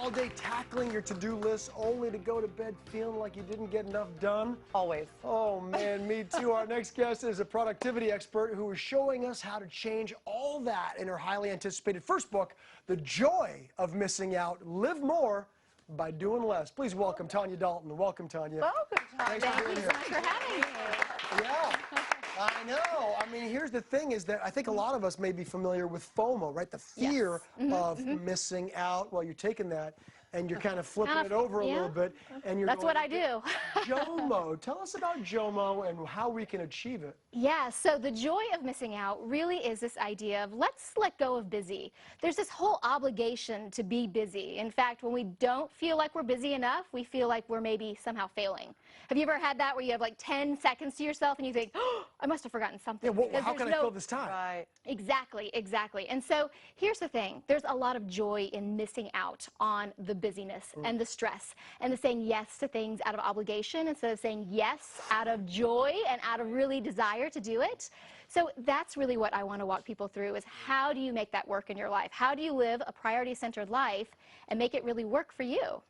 all day tackling your to-do list only to go to bed feeling like you didn't get enough done? Always. Oh man, me too. Our next guest is a productivity expert who is showing us how to change all that in her highly anticipated first book, The Joy of Missing Out, Live More by Doing Less. Please welcome Tanya Dalton. Welcome, Tanya. Welcome, Tanya. Thanks for being here. Thank you so much for having me. Yeah. I know. I mean, here's the thing is that I think a lot of us may be familiar with FOMO, right? The fear of missing out. Well, you're taking that and you're kind of flipping it over a little bit. And you're That's what I do. JOMO. Tell us about JOMO and how we can achieve it. Yeah, so the joy of missing out really is this idea of let's let go of busy. There's this whole obligation to be busy. In fact, when we don't feel like we're busy enough, we feel like we're maybe somehow failing. Have you ever had that where you have like 10 seconds to yourself and you think, oh, I must have forgotten something? Yeah, well, how can I fill this time? Right. Exactly, exactly. And so here's the thing. There's a lot of joy in missing out on the busyness and the stress and the saying yes to things out of obligation instead of saying yes out of joy and out of really desire to do it. So that's really what I want to walk people through is how do you make that work in your life? How do you live a priority-centered life and make it really work for you?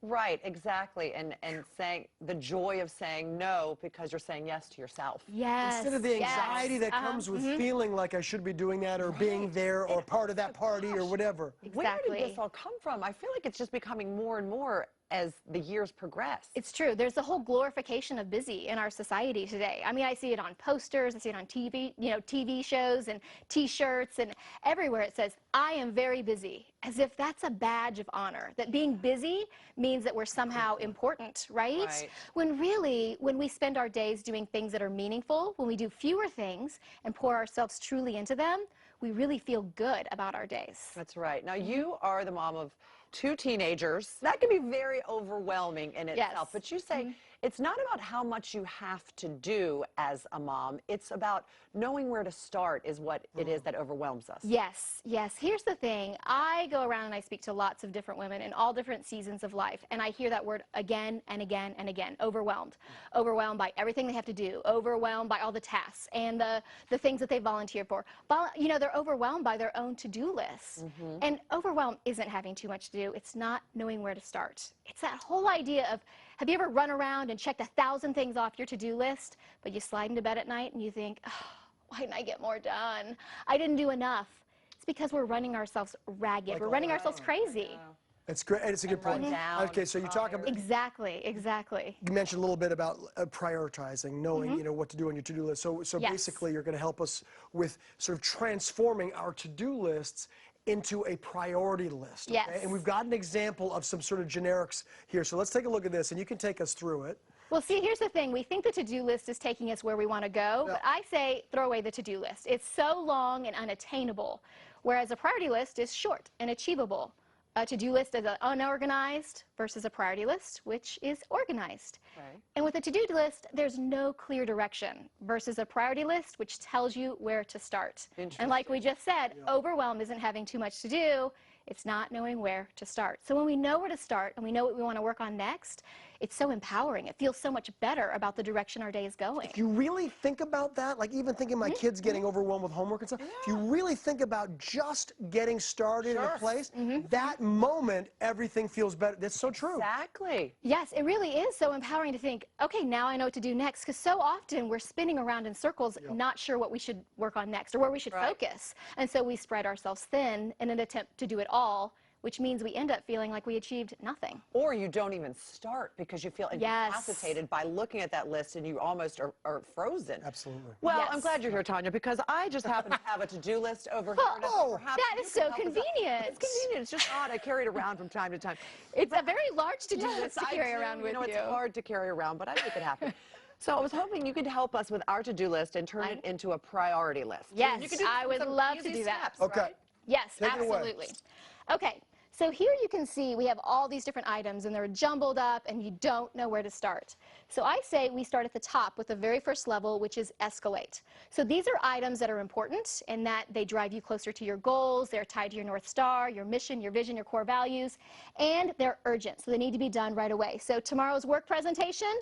Right, exactly. And saying the joy of saying no because you're saying yes to yourself. Yes. Instead of the anxiety that comes with feeling like I should be doing that or being there or part of that party or whatever. Exactly. Where did this all come from? I feel like it's just becoming more and more as the years progress. It's true. There's a whole glorification of busy in our society today. I mean, I see it on posters, I see it on TV, TV shows and T-shirts, and everywhere it says, I am very busy, as if that's a badge of honor, that being busy means that we're somehow important, right? When really, when we spend our days doing things that are meaningful, when we do fewer things and pour ourselves truly into them, we really feel good about our days. That's right. Now, you are the mom of 2 teenagers. That can be very overwhelming in itself. But you say it's not about how much you have to do as a mom. It's about knowing where to start is what it is that overwhelms us. Yes, yes. Here's the thing. I go around and I speak to lots of different women in all different seasons of life, and I hear that word again and again and again, overwhelmed. Overwhelmed by everything they have to do, overwhelmed by all the tasks and the things that they volunteer for. They're overwhelmed by their own to-do lists. And overwhelm isn't having too much to do. It's not knowing where to start. It's that whole idea of, have you ever run around and checked 1,000 things off your to-do list, but you slide into bed at night and you think, oh, why didn't I get more done? I didn't do enough. It's because we're running ourselves ragged. We're running ourselves crazy. It's great. It's a good point. Okay, so you talk about exactly. You mentioned a little bit about prioritizing, knowing what to do on your to-do list. So basically, you're going to help us with sort of transforming our to-do lists into a priority list. Okay? Yes. And we've got an example of some sort of generics here. So let's take a look at this, and you can take us through it. Well, see, here's the thing. We think the to-do list is taking us where we want to go, but I say throw away the to-do list. It's so long and unattainable, whereas a priority list is short and achievable. A to-do list is unorganized versus a priority list, which is organized. And with a to-do list, there's no clear direction versus a priority list, which tells you where to start. And like we just said, overwhelm isn't having too much to do. It's not knowing where to start. So when we know where to start and we know what we want to work on next, it's so empowering. It feels so much better about the direction our day is going. If you really think about that, like even thinking my kids getting overwhelmed with homework and stuff, if you really think about just getting started in a place, that moment, everything feels better. That's so true. Exactly. Yes, it really is so empowering to think, okay, now I know what to do next, because so often we're spinning around in circles, not sure what we should work on next or where we should focus. And so we spread ourselves thin in an attempt to do it all, which means we end up feeling like we achieved nothing. Or you don't even start because you feel incapacitated by looking at that list and you almost are frozen. Absolutely. Well, I'm glad you're here, Tanya, because I just happen to have a to-do list over here. That is so convenient. It's convenient. It's just odd. I carry it around from time to time. It's a very large to-do list to carry around with you. It's hard to carry around, but I make it happen. So I was hoping you could help us with our to-do list and turn it into a priority list. Yes, I would love to do that. Okay. Yes, absolutely. Okay. So here you can see we have all these different items and they're jumbled up and you don't know where to start. So I say we start at the top with the very first level, which is escalate. So these are items that are important in that they drive you closer to your goals, they're tied to your North Star, your mission, your vision, your core values, and they're urgent, so they need to be done right away. So tomorrow's work presentation,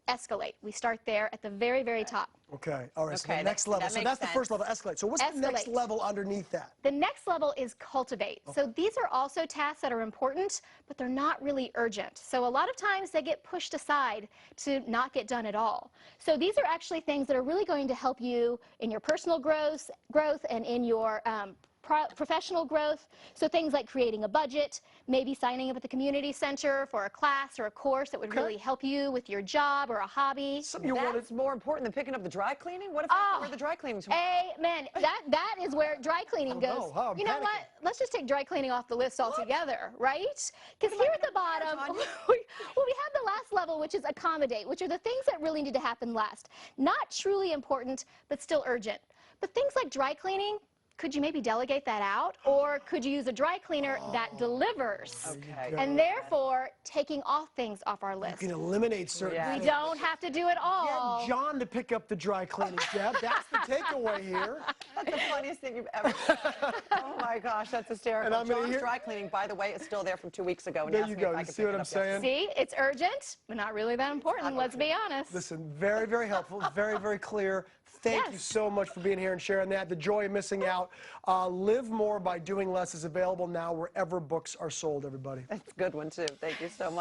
escalate. We start there at the very, very top. Okay. All right. So Okay, the next level. that So makes that's the first level, escalate. So what's the next Escalate. level underneath that? The next level is cultivate. So these are also tasks that are important, but they're not really urgent. So a lot of times they get pushed aside to not get done at all. So these are actually things that are really going to help you in your personal growth and in your professional growth. So things like creating a budget, maybe signing up at the community center for a class or a course that would really help you with your job or a hobby. That's more important than picking up the dry cleaning? What if I have to wear the dry cleaning tomorrow? Amen. That is where dry cleaning goes. no, I'm You know panicking. what? Let's just take dry cleaning off the list altogether, right? Because here at the bottom, we have the last level, which is accommodate, which are the things that really need to happen last. Not truly important, but still urgent. But things like dry cleaning, could you maybe delegate that out? Or could you use a dry cleaner that delivers? Okay. And therefore, taking off things off our list. You can eliminate certain Yeah. We things. don't have to do it all. Get John to pick up the dry cleaning, Deb. That's the takeaway here. That's the funniest thing you've ever said. Oh my gosh, that's hysterical. And I'm gonna John's hear- dry cleaning, by the way, is still there from 2 weeks ago. And There asked you me if go. I You could see pick what it I'm up yesterday. saying? See, it's urgent, but not really that important, let's be honest. Listen, very, very helpful. Very, very clear. Thank you Yes. so much for being here and sharing that. The Joy of Missing Out. Live More by Doing Less is available now wherever books are sold, everybody. That's a good one, too. Thank you so much.